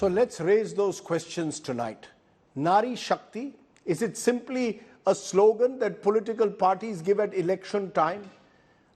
So let's raise those questions tonight. Nari Shakti, is it simply a slogan that political parties give at election time?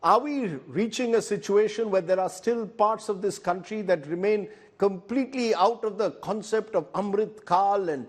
Are we reaching a situation where there are still parts of this country that remain completely out of the concept of Amrit Kal and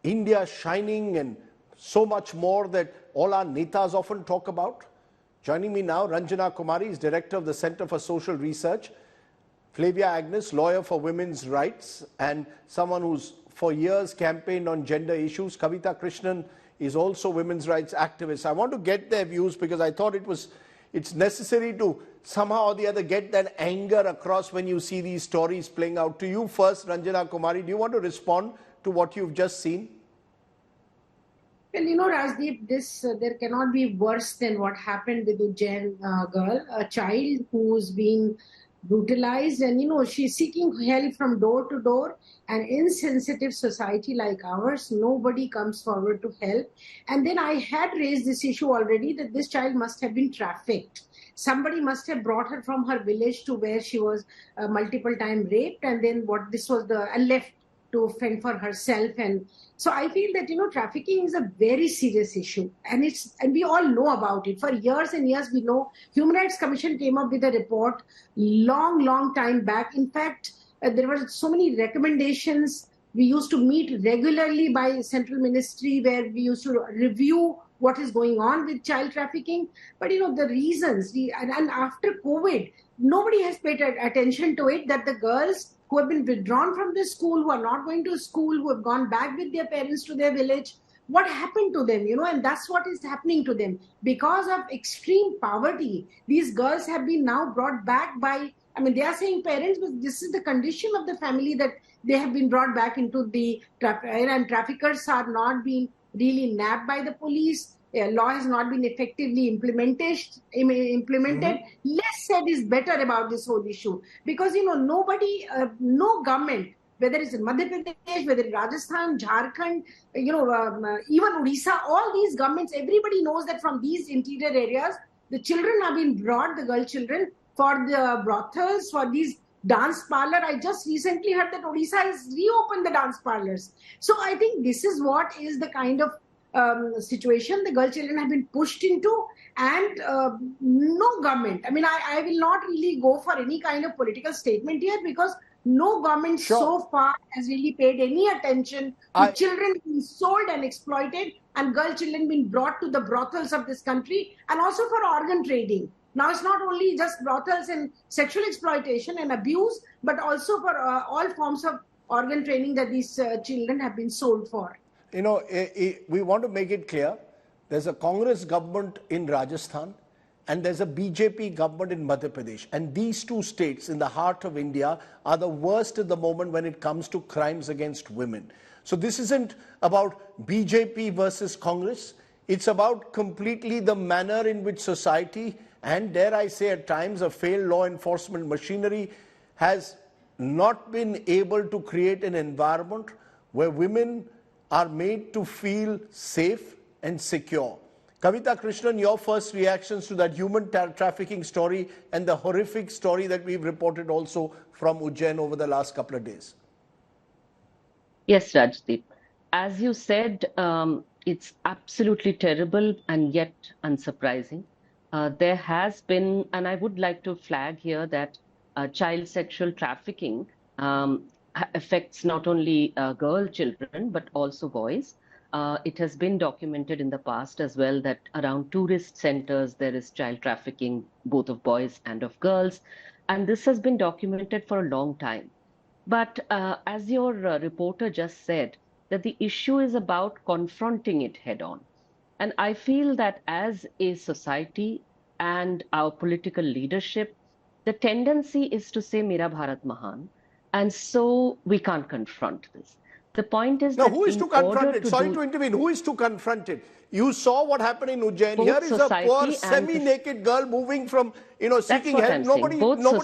India shining and so much more that all our netas often talk about? Joining me now, Ranjana Kumari is Director of the Center for Social Research, Flavia Agnes, lawyer for women's rights and someone who's for years campaigned on gender issues. Kavita Krishnan is also women's rights activist. I want to get their views because I thought it's necessary to somehow or the other get that anger across when you see these stories playing out. To you first, Ranjana Kumari, do you want to respond to what you've just seen? Well, Rajdeep, there cannot be worse than what happened with Ujjain girl, a child who's being brutalized, and she's seeking help from door to door. An insensitive society like ours, nobody comes forward to help. And then I had raised this issue already that this child must have been trafficked. Somebody must have brought her from her village to where she was multiple times raped, and then and left to fend for herself. And so I feel that trafficking is a very serious issue, and we all know about it. For years and years we know. Human Rights Commission came up with a report long time back. In fact, there were so many recommendations. We used to meet regularly by Central Ministry where we used to review what is going on with child trafficking. But the reasons, and after COVID, nobody has paid attention to it, that the girls who have been withdrawn from the school, who are not going to school, who have gone back with their parents to their village, what happened to them, and that's what is happening to them. Because of extreme poverty, these girls have been now brought back they are saying parents, but this is the condition of the family that they have been brought back into the and traffickers are not being really nabbed by the police. Law has not been effectively implemented. Less said is better about this whole issue, because nobody, no government, whether it's in Madhya Pradesh, whether it's Rajasthan, Jharkhand, even Odisha, all these governments, everybody knows that from these interior areas, the children have been brought, the girl children, for the brothels, for these dance parlor. I just recently heard that Odisha has reopened the dance parlors. So I think this is what is the kind of situation the girl children have been pushed into, and no government. I will not really go for any kind of political statement here, because no government so far has really paid any attention to children being sold and exploited, and girl children being brought to the brothels of this country, and also for organ trading. Now, it's not only just brothels and sexual exploitation and abuse, but also for all forms of organ trading that these children have been sold for. We want to make it clear, there's a Congress government in Rajasthan and there's a BJP government in Madhya Pradesh. And these two states in the heart of India are the worst at the moment when it comes to crimes against women. So this isn't about BJP versus Congress. It's about completely the manner in which society, and dare I say at times a failed law enforcement machinery, has not been able to create an environment where women are made to feel safe and secure. Kavita Krishnan, your first reactions to that human trafficking story and the horrific story that we've reported also from Ujjain over the last couple of days. Yes, Rajdeep. As you said, it's absolutely terrible and yet unsurprising. There has been, and I would like to flag here that child sexual trafficking affects not only girl children, but also boys. It has been documented in the past as well that around tourist centers, there is child trafficking, both of boys and of girls. And this has been documented for a long time. But as your reporter just said, that the issue is about confronting it head on. And I feel that as a society and our political leadership, the tendency is to say, Mera Bharat Mahan. And so we can't confront this. The point is who is to confront it? Sorry to intervene. Who is to confront it? You saw what happened in Ujjain. Here is a poor semi-naked girl moving from, seeking help. Nobody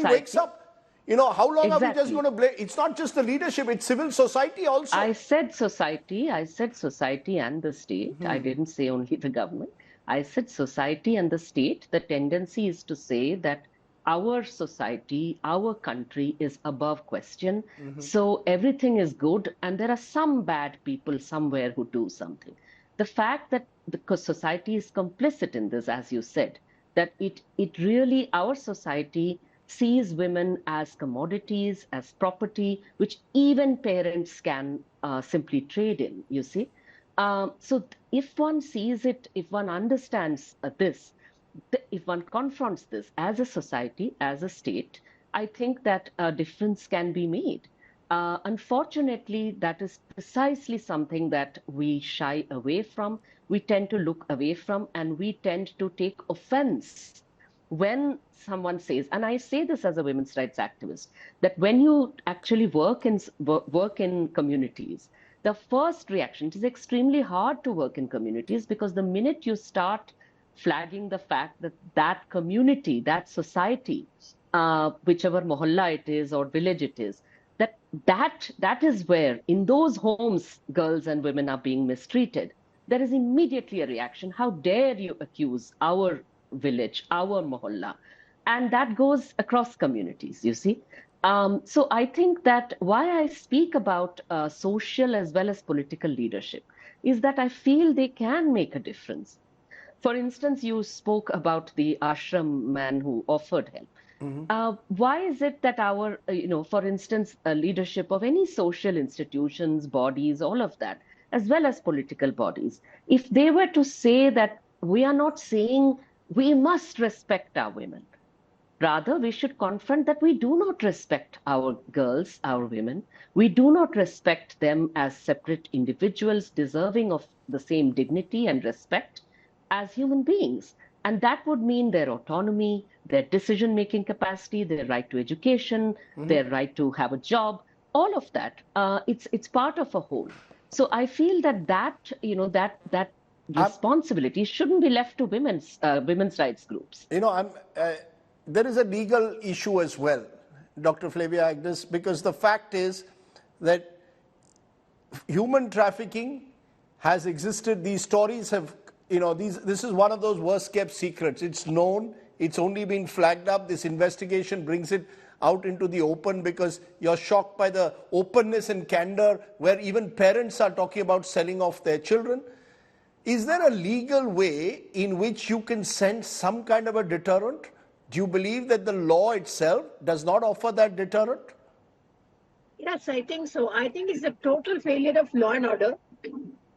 wakes up. How long are we just going to blame? It's not just the leadership, it's civil society also. I said society and the state. I didn't say only the government. I said society and the state. The tendency is to say that our society, our country is above question. So everything is good, and there are some bad people somewhere who do something. The fact that the society is complicit in this, as you said, that it really, our society sees women as commodities, as property, which even parents can simply trade in, you see. So if one sees it, if one understands this, if one confronts this as a society, as a state, I think that a difference can be made. Unfortunately, that is precisely something that we shy away from, we tend to look away from, and we tend to take offense when someone says, and I say this as a women's rights activist, that when you actually work in communities, the first reaction, it is extremely hard to work in communities because the minute you start flagging the fact that that community, that society, whichever mohalla it is or village it is, that is where in those homes girls and women are being mistreated, there is immediately a reaction. How dare you accuse our village, our mohalla? And that goes across communities, you see. So I think that why I speak about social as well as political leadership is that I feel they can make a difference. For instance, you spoke about the ashram man who offered help. Why is it that our, for instance, leadership of any social institutions, bodies, all of that, as well as political bodies, if they were to say that we are not saying we must respect our women, rather we should confront that we do not respect our girls, our women, we do not respect them as separate individuals deserving of the same dignity and respect as human beings. And that would mean their autonomy, their decision-making capacity, their right to education, their right to have a job, all of that. It's part of a whole. So I feel that responsibility shouldn't be left to women's rights groups. There is a legal issue as well, Dr. Flavia Agnes, because the fact is that human trafficking has existed. These stories have, this is one of those worst kept secrets. It's known, it's only been flagged up. This investigation brings it out into the open because you're shocked by the openness and candor where even parents are talking about selling off their children. Is there a legal way in which you can send some kind of a deterrent? Do you believe that the law itself does not offer that deterrent? Yes, I think so. I think it's a total failure of law and order.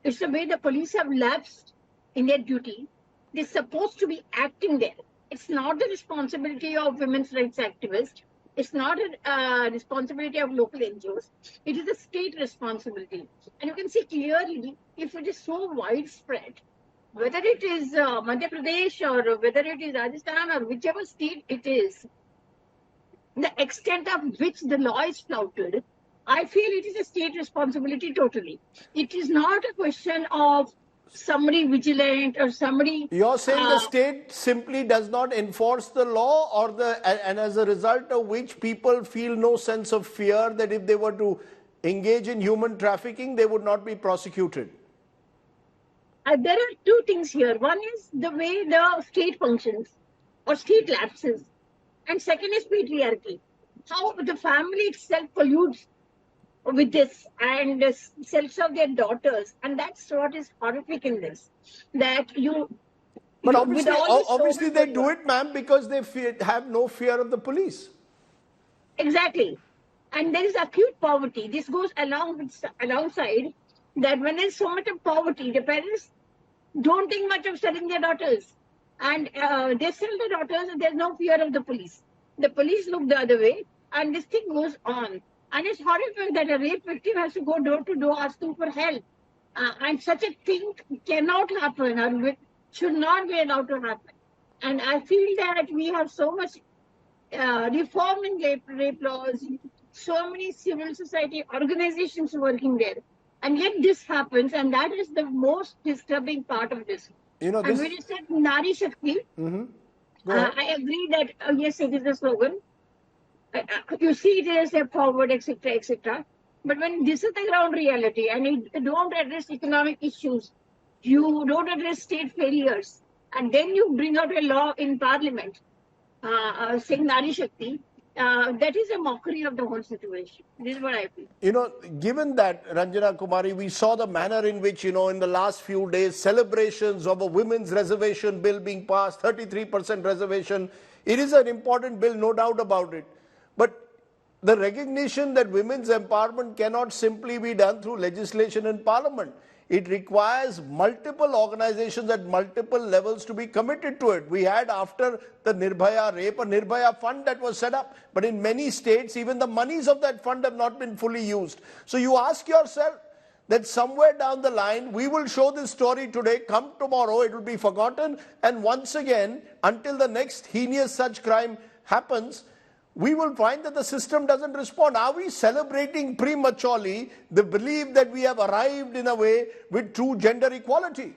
It's the way the police have lapsed in their duty. They're supposed to be acting there. It's not the responsibility of women's rights activists. It's not a responsibility of local NGOs. It is a state responsibility. And you can see clearly, if it is so widespread, whether it is Madhya Pradesh or whether it is Rajasthan or whichever state it is, the extent of which the law is flouted, I feel it is a state responsibility totally. It is not a question of somebody vigilant or somebody... You're saying the state simply does not enforce the law, or and as a result of which people feel no sense of fear that if they were to engage in human trafficking, they would not be prosecuted? There are two things here. One is the way the state functions or state lapses. And second is patriarchy. How the family itself colludes with this and sells off their daughters. And that's what is horrific in this. That you... But obviously they do it, ma'am, because they have no fear of the police. Exactly. And there is acute poverty. This goes alongside that when there's so much of poverty, the parents don't think much of selling their daughters. And they sell their daughters and there's no fear of the police. The police look the other way and this thing goes on. And it's horrific that a rape victim has to go door to door asking for help. And such a thing cannot happen or should not be allowed to happen. And I feel that we have so much reform in rape laws, so many civil society organizations working there. And yet this happens, and that is the most disturbing part of this. And when you said Nari Shakti, I agree that, yes, it is a slogan. You see it as a step forward, etc., etc. But when this is the ground reality, and you don't address economic issues, you don't address state failures, and then you bring out a law in parliament, saying Nari Shakti, that is a mockery of the whole situation. This is what I feel. You know, given that, Ranjana Kumari, we saw the manner in which, in the last few days, celebrations of a women's reservation bill being passed, 33% reservation. It is an important bill, no doubt about it. But the recognition that women's empowerment cannot simply be done through legislation in parliament. It requires multiple organizations at multiple levels to be committed to it. We had, after the Nirbhaya rape, a Nirbhaya fund that was set up. But in many states, even the monies of that fund have not been fully used. So you ask yourself that somewhere down the line, we will show this story today, come tomorrow, it will be forgotten. And once again, until the next heinous such crime happens, we will find that the system doesn't respond. Are we celebrating prematurely the belief that we have arrived in a way with true gender equality?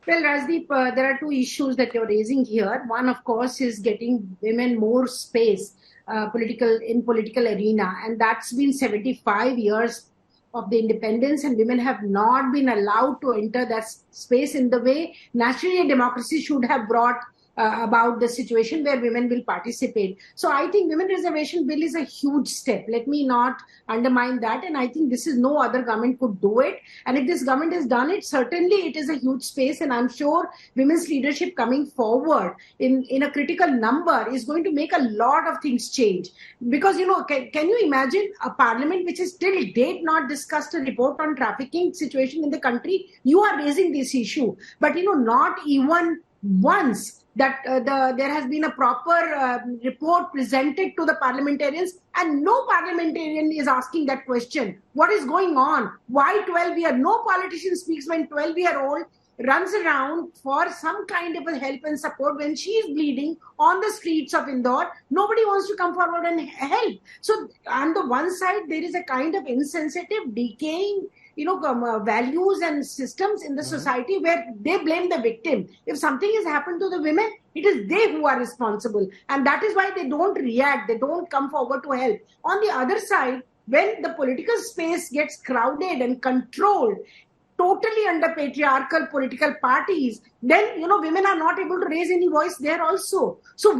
Well, Rajdeep, there are two issues that you're raising here. One, of course, is getting women more space in political arena, and that's been 75 years of the independence, and women have not been allowed to enter that space in the way naturally a democracy should have brought about the situation where women will participate. So I think women reservation bill is a huge step. Let me not undermine that. And I think this is no other government could do it. And if this government has done it, certainly it is a huge space. And I'm sure women's leadership coming forward in a critical number is going to make a lot of things change. Because, can you imagine a parliament which has till date not discussed a report on trafficking situation in the country? You are raising this issue. But, not even once that there has been a proper report presented to the parliamentarians, and no parliamentarian is asking that question. What is going on? Why 12-year? No politician speaks when 12-year-old runs around for some kind of a help and support when she is bleeding on the streets of Indore. Nobody wants to come forward and help. So on the one side, there is a kind of insensitive, decaying values and systems in the society where they blame the victim. If something has happened to the women, it is they who are responsible. And that is why they don't react. They don't come forward to help. On the other side, when the political space gets crowded and controlled totally under patriarchal political parties, then, women are not able to raise any voice there also. So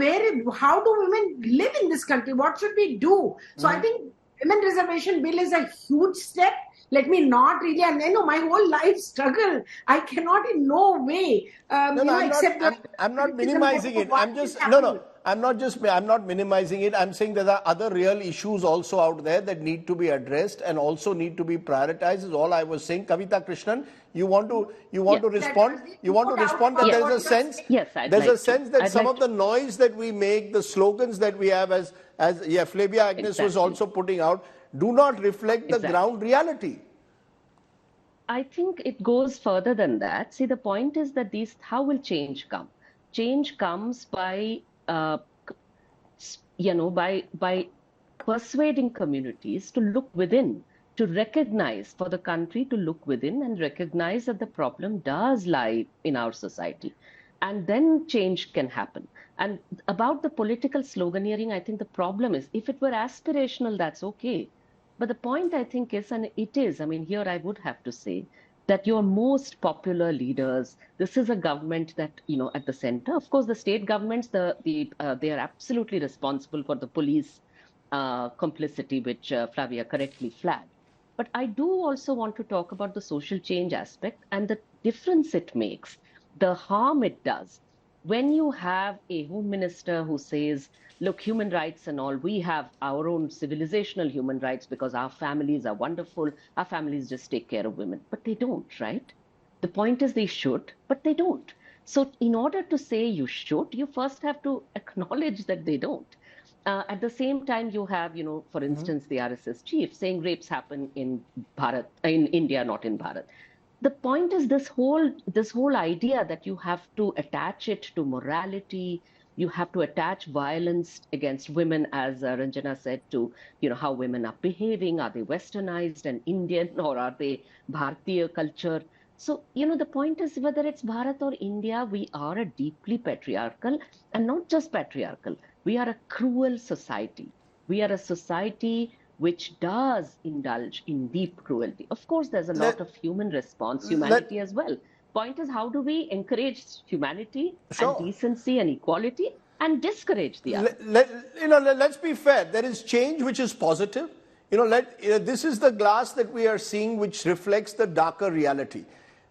how do women live in this country? What should we do? So I think women reservation bill is a huge step. Let me not really, and my whole life struggle. I cannot in no way, accept. I'm not minimizing it. I'm not minimizing it. I'm saying there are other real issues also out there that need to be addressed and also need to be prioritized. Is all I was saying. Kavita Krishnan, you want to respond? You want to respond that there's a sense. Yes, there's a sense that some of the noise that we make, the slogans that we have, as Flavia Agnes was also putting out, do not reflect the ground reality. I think it goes further than that. See, the point is that how will change come? Change comes by, by persuading communities to look within, to recognize for the country to look within and recognize that the problem does lie in our society. And then change can happen. And about the political sloganeering, I think the problem is, if it were aspirational, that's okay. But the point, I think, is, and it is, here I would have to say that your most popular leaders, this is a government that, at the center, of course, the state governments, they are absolutely responsible for the police complicity, which Flavia correctly flagged. But I do also want to talk about the social change aspect and the difference it makes, the harm it does. When you have a home minister who says, look, human rights and all, we have our own civilizational human rights because our families are wonderful, our families just take care of women. But they don't, right? The point is they should, but they don't. So in order to say you should, you first have to acknowledge that they don't. At the same time, you have, for instance, the RSS chief saying rapes happen in India, not in Bharat. The point is this whole idea that you have to attach it to morality, you have to attach violence against women, as Ranjana said, to how women are behaving. Are they westernized and Indian, or are they Bharatiya culture? So, the point is, whether it's Bharat or India, we are a deeply patriarchal, and not just patriarchal. We are a cruel society. We are a society which does indulge in deep cruelty. Of course, there's a lot of humanity as well. Point is, how do we encourage humanity and decency and equality and discourage the other. Let's be fair. There is change which is positive. This is the glass that we are seeing which reflects the darker reality.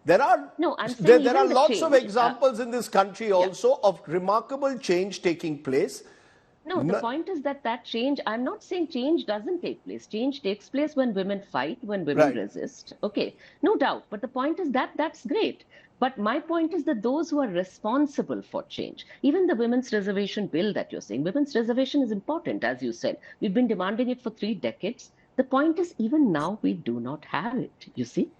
There are No, I'm saying there are even the lots of change, examples in this country also of remarkable change taking place. No, the point is that change, I'm not saying change doesn't take place. Change takes place when women fight, when women Right. resist. Okay, no doubt. But the point is that that's great. But my point is that those who are responsible for change, even the women's reservation bill that you're saying, women's reservation is important, as you said. We've been demanding it for 3 decades. The point is, even now, we do not have it, you see.